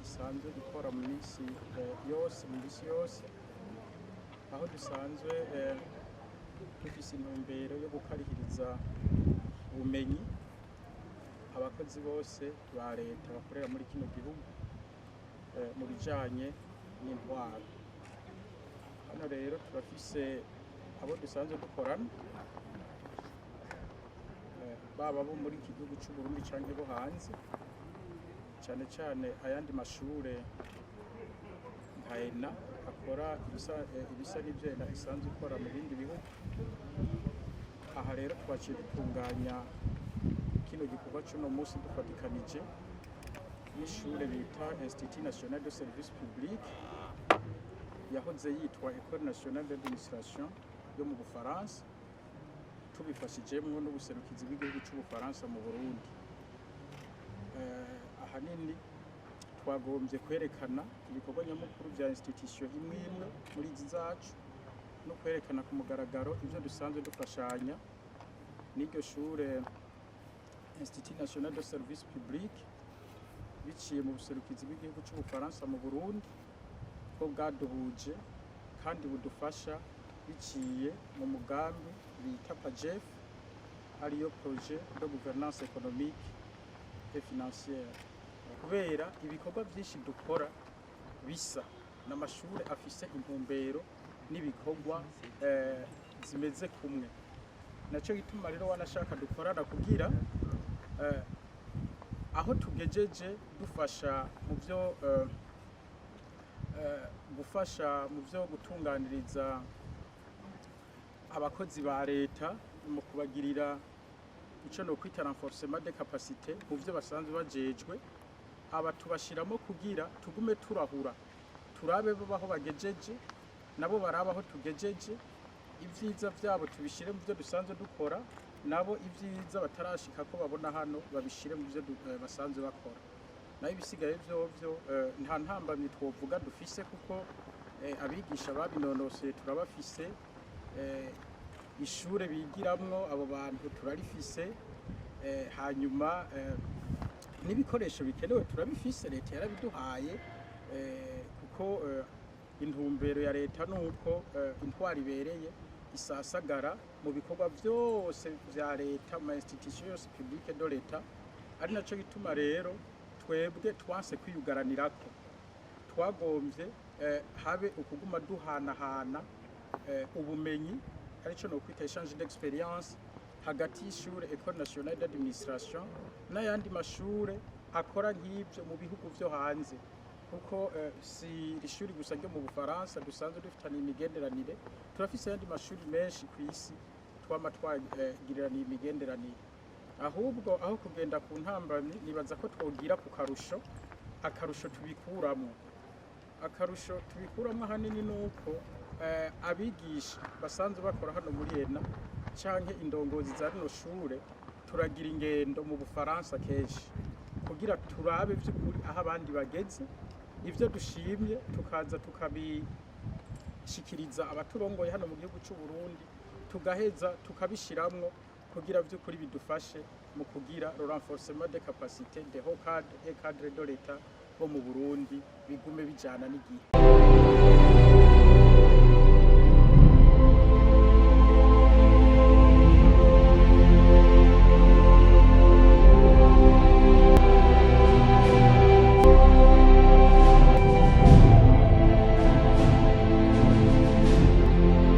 isanzwe ikora mu minsi yose aho dusanzwe dufise intumbero yo gukarihiriza ubumenyi abakozi bose ba leta bakorera muri kino gihugu mu bijanye n'intwaro. Hano rero turafise abo dusanzwe dukorana baba bo muri iki gihugu cy'u Burundi canke bo hanze, cyane cyane ayandi mashure nka ENA akora ibisa n'ivyo ENA isanzwe ikora mu bindi bihugu. Aha rero twaciye dutunganya kino gikorwa c'uno munsi dufatikanije n'ishure bita Institut National de Service Public yahoze yitwa École Nationale d'Administration yo mu Bufaransa, tubifashijemwo n'ubuserukizi bw'igihugu c'Ubufaransa mu Burundi. Ahanini twagombye kwerekana ibikorwa nyamukuru vya institution imwe muri izi zacu no kwerekana ku mugaragaro ivyo dusanzwe dufashanya n'iryo shure Institut National de Service Public biciye mu buserukizi bw'igihugu c'Ubufaransa mu Burundi ko bwaduhuje kandi budufasha biciye mu mugambi bita PAJEF ariyo projet de gouvernance économique et financière. Kubera ibikorwa byinshi dukora bisa n'amashure afise intumbero n'ibikorwa zimeze kumwe, naco gituma rero wanashaka dukorana kugira aho tugejeje dufasha mu byo gufasha mu byo gutunganiriza abakozi ba leta mu kubagirira ico no kwita renforcement de capacité mu byo basanzwe bajejwe, aba tubashiramo kugira tugume turahura turabe baho bagejeje nabo barabaho tugejeje, ivyiza vyabo tubishire mu byo dusanzwe dukora, nabo ivyiza batarashika ko babona hano babishire mu byo basanzwe bakora. Nayo ibisigaye vyovyo nta ntambamye twovuga dufise kuko abigisha babinonoseye turabafise, ishure bigiramwo abo bantu turarifise, hanyuma n'ibikoresho bikenewe turabifise, leta yarabiduhaye kuko intumbero ya leta nuko intwari ibereye isasagara mu bikorwa byose vya leta mu institution yose publique de leta. Ari naco gituma rero twebwe twanse kwiyugaranirako, twagombye habe ukuguma duhanahana ubumenyi arico no kwita échange d'expérience hagati y'ishure École Nationale d'Administration n'ayandi mashure akora nk'ivyo mu bihugu vyo hanze, kuko si ishuri gusa ryo mu Bufaransa dusanzwe dufitaniye imigenderanire, turafise ayandi mashuri menshi kw'isi twama twagiraniye imigenderanire. Ahubwo aho kugenda ku ntambamyi nibaza ko twogira ku akarusho tubikuramwo. Akarusho tubikuramwo ahanini nuko abigisha basanzwe bakora hano muri ENA canke indongozi za rino shure turagira ingendo mu Bufaransa kenshi kugira turabe vy'ukuri aho abandi bageze, ivyo dushimye tukaza tukabishikiriza abaturongoye hano mu gihugu c'u Burundi, tugaheza tukabishiramwo kugira vy'ukuri bidufashe mu kugira le renforcement de capacité des hauts cadres et cadres de l'État bo mu Burundi bigume bijana n'igihe.